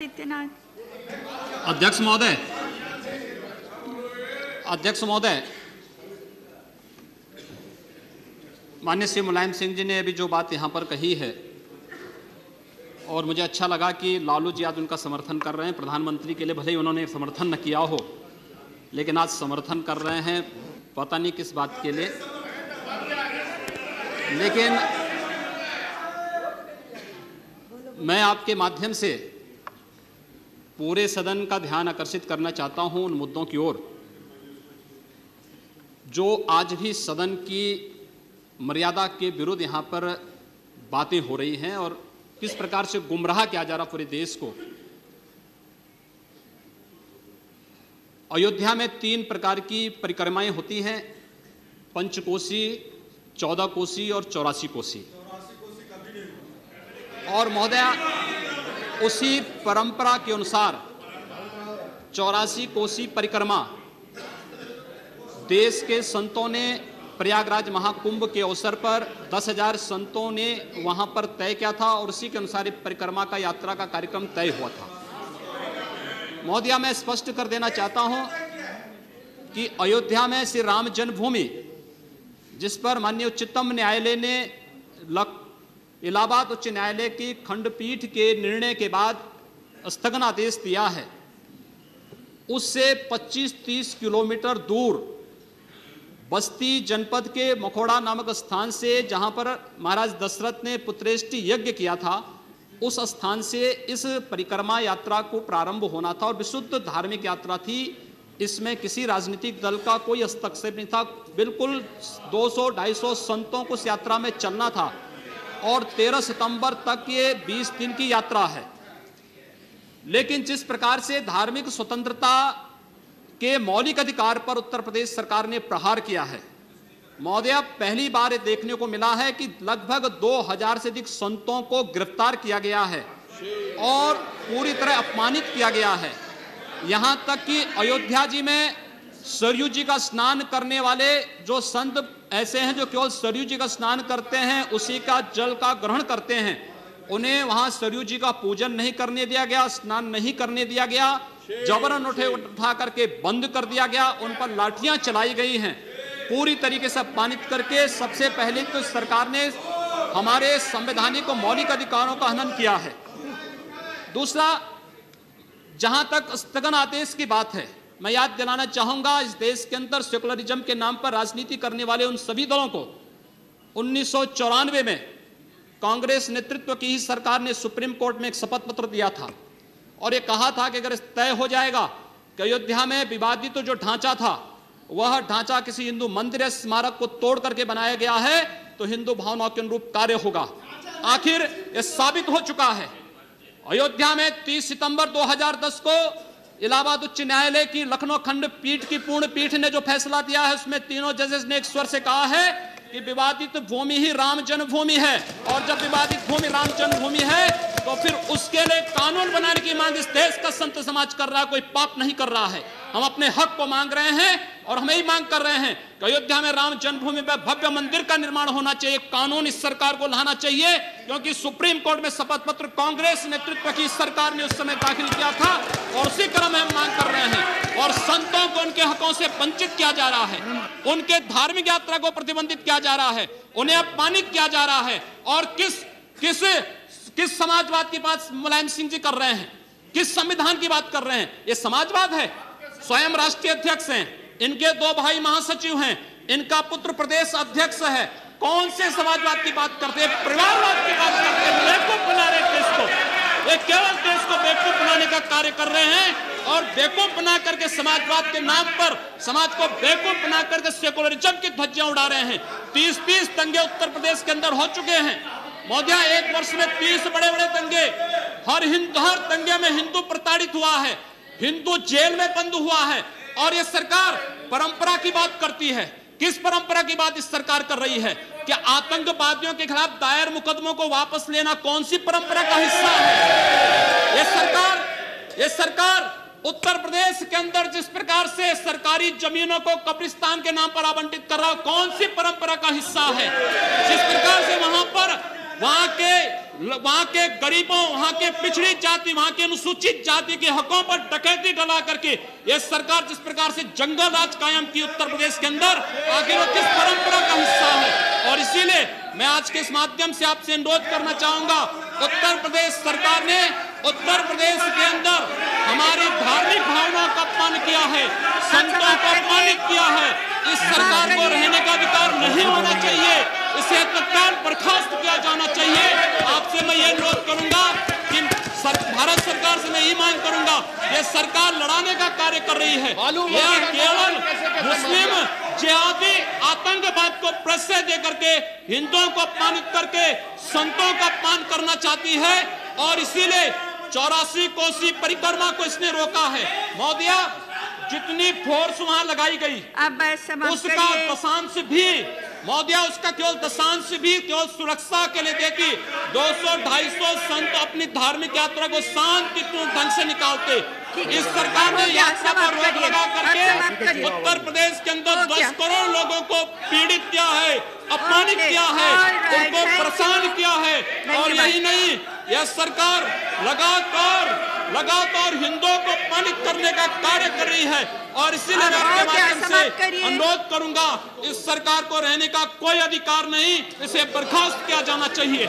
अध्यक्ष महोदय, माननीय श्री मुलायम सिंह जी ने अभी जो बात यहाँ पर कही है और मुझे अच्छा लगा कि लालू जी आज उनका समर्थन कर रहे हैं। प्रधानमंत्री के लिए भले ही उन्होंने समर्थन न किया हो, लेकिन आज समर्थन कर रहे हैं, पता नहीं किस बात के लिए। लेकिन मैं आपके माध्यम से पूरे सदन का ध्यान आकर्षित करना चाहता हूं उन मुद्दों की ओर जो आज भी सदन की मर्यादा के विरुद्ध यहाँ पर बातें हो रही हैं और किस प्रकार से गुमराह किया जा रहा पूरे देश को। अयोध्या में 3 प्रकार की परिक्रमाएं होती हैं, पंचकोसी, 14 कोसी और 84 कोसी। और महोदय, उसी परंपरा के अनुसार 84 कोसी परिक्रमा देश के संतों ने प्रयागराज महाकुंभ के अवसर पर 10,000 संतों ने वहां पर तय किया था और उसी के अनुसार परिक्रमा का यात्रा का कार्यक्रम तय हुआ था। महोदय, मैं स्पष्ट कर देना चाहता हूं कि अयोध्या में श्री राम जन्मभूमि, जिस पर माननीय उच्चतम न्यायालय ने इलाहाबाद उच्च न्यायालय की खंडपीठ के निर्णय के बाद स्थगन आदेश दिया है, उससे 25-30 किलोमीटर दूर बस्ती जनपद के मखोड़ा नामक स्थान से, जहां पर महाराज दशरथ ने पुत्रेष्टि यज्ञ किया था, उस स्थान से इस परिक्रमा यात्रा को प्रारंभ होना था और विशुद्ध धार्मिक यात्रा थी। इसमें किसी राजनीतिक दल का कोई हस्तक्षेप नहीं था। बिल्कुल 200-250 संतों को इस यात्रा में चलना था और 13 सितंबर तक ये 20 दिन की यात्रा है। लेकिन जिस प्रकार से धार्मिक स्वतंत्रता के मौलिक अधिकार पर उत्तर प्रदेश सरकार ने प्रहार किया है, महोदय, पहली बार ये देखने को मिला है कि लगभग 2000 से अधिक संतों को गिरफ्तार किया गया है और पूरी तरह अपमानित किया गया है। यहां तक कि अयोध्या जी में सरयू जी का स्नान करने वाले जो संत ऐसे हैं जो केवल सरयू जी का स्नान करते हैं, उसी का जल का ग्रहण करते हैं, उन्हें वहां सरयू जी का पूजन नहीं करने दिया गया, स्नान नहीं करने दिया गया, जबरन उठा करके बंद कर दिया गया, उन पर लाठियां चलाई गई हैं, पूरी तरीके से अपमानित करके। सबसे पहले तो सरकार ने हमारे संवैधानिक और मौलिक अधिकारों का हनन किया है। दूसरा, जहां तक स्थगन आदेश की बात है, मैं याद दिलाना चाहूंगा, इस देश के अंदर सेकुलरिज्म के नाम पर राजनीति करने वाले उन सभी दलों को 1994 में कांग्रेस नेतृत्व की ही सरकार ने सुप्रीम कोर्ट में एक शपथ पत्र दिया था और ये कहा था कि अगर तय हो जाएगा कि अयोध्या में विवादित तो जो ढांचा था वह ढांचा किसी हिंदू मंदिर या स्मारक को तोड़ करके बनाया गया है तो हिंदू भावनाओं के अनुरूप कार्य होगा। आखिर यह साबित हो चुका है। अयोध्या में 30 सितंबर 2010 को इलाहाबाद उच्च न्यायालय की लखनऊ खंडपीठ की पूर्ण पीठ ने जो फैसला दिया है, उसमें तीनों जजेस ने एक स्वर से कहा है कि विवादित भूमि ही राम जन्मभूमि है और जब विवादित भूमि राम जन्मभूमि है तो फिर उसके लिए कानून बनाने की मांग इस देश का संत समाज कर रहा है, कोई पाप नहीं कर रहा है। हम अपने हक को मांग रहे हैं और हम यही मांग कर रहे हैं कि अयोध्या में राम जन्मभूमि पर भव्य मंदिर का निर्माण होना चाहिए, कानून इस सरकार को लाना चाहिए, क्योंकि सुप्रीम कोर्ट में शपथ पत्र कांग्रेस नेतृत्व की सरकार ने उस समय दाखिल किया था और उसी क्रम में हम मांग कर रहे हैं। और संतों को उनके हकों से वंचित किया जा रहा है, उनके धार्मिक यात्रा को प्रतिबंधित किया जा रहा है, उन्हें अपमानित किया जा रहा है। और किस समाजवाद की बात मुलायम सिंह जी कर रहे हैं, किस संविधान की बात कर रहे हैं? ये समाजवाद है। स्वयं राष्ट्रीय अध्यक्ष हैं, इनके 2 भाई महासचिव हैं, इनका पुत्र प्रदेश अध्यक्ष है। कौन से समाजवाद की बात करते हैं? परिवारवाद की बात करते हैं। बेवकूफ बना रहे देश को, ये केवल देश को बेवकूफ बनाने का कार्य कर रहे हैं और बेवकूफ बना करके समाजवाद के नाम पर समाज को बेवकूफ बना करके सेकुलरिज्म की धज्जियां उड़ा रहे हैं। 30 दंगे उत्तर प्रदेश के अंदर हो चुके हैं महोदय, 1 वर्ष में 30 बड़े-बड़े दंगे। हर दंगे में हिंदू प्रताड़ित हुआ है, हिंदू जेल में बंद हुआ है और ये सरकार परंपरा की बात करती है। किस परंपरा की बात इस सरकार कर रही है? कि आतंकवादियों के खिलाफ दायर मुकदमों को वापस लेना कौन सी परंपरा का हिस्सा है? ये सरकार उत्तर प्रदेश के अंदर जिस प्रकार से सरकारी जमीनों को कब्रिस्तान के नाम पर आवंटित कर रहा है, कौन सी परंपरा का हिस्सा है? जिस प्रकार से वहां के वहां के गरीबों, वहां के पिछड़ी जाति, वहां के अनुसूचित जाति के हकों पर डकैती डला करके यह सरकार जिस प्रकार से जंगल राज कायम की उत्तर प्रदेश के अंदर, आखिर वो किस परंपरा का हिस्सा है? और इसीलिए मैं आज के इस माध्यम से आपसे अनुरोध करना चाहूंगा, उत्तर प्रदेश सरकार ने उत्तर प्रदेश के अंदर हमारी धार्मिक भावनाओं का अपमान किया है, संतों को अपमानित किया है। इस सरकार को रहने का अधिकार नहीं होना चाहिए, इसे तत्काल बर्खास्त किया जाना चाहिए। आपसे मैं ये अनुरोध करूंगा कि भारत सरकार से मैं ये मांग करूंगा, ये सरकार लड़ाने का कार्य कर रही है, यह केवल मुस्लिम जिहादी आतंकवाद को प्रश्रय दे करके हिंदुओं को अपमानित करके संतों का अपमान करना चाहती है। और इसीलिए 84 कोसी परिक्रमा को इसने रोका है। महोदया, जितनी फोर्स वहां लगाई गई उसका दशांश भी, महोदया, उसका केवल दशांश भी केवल सुरक्षा के लिए देखी 200-250 संत अपनी धार्मिक यात्रा को शांतिपूर्ण ढंग से निकालते। इस सरकार ने यात्रा पर रोक लगा करके उत्तर प्रदेश के अंदर 10 करोड़ लोगों को पीड़ित किया है, अपमानित किया है, उनको परेशान किया है। और यही नहीं, यह सरकार लगातार हिंदुओं को अपमानित करने का कार्य कर रही है। और इसीलिए मैं आपके माध्यम से अनुरोध करूंगा, इस सरकार को रहने का कोई अधिकार नहीं, इसे बर्खास्त किया जाना चाहिए।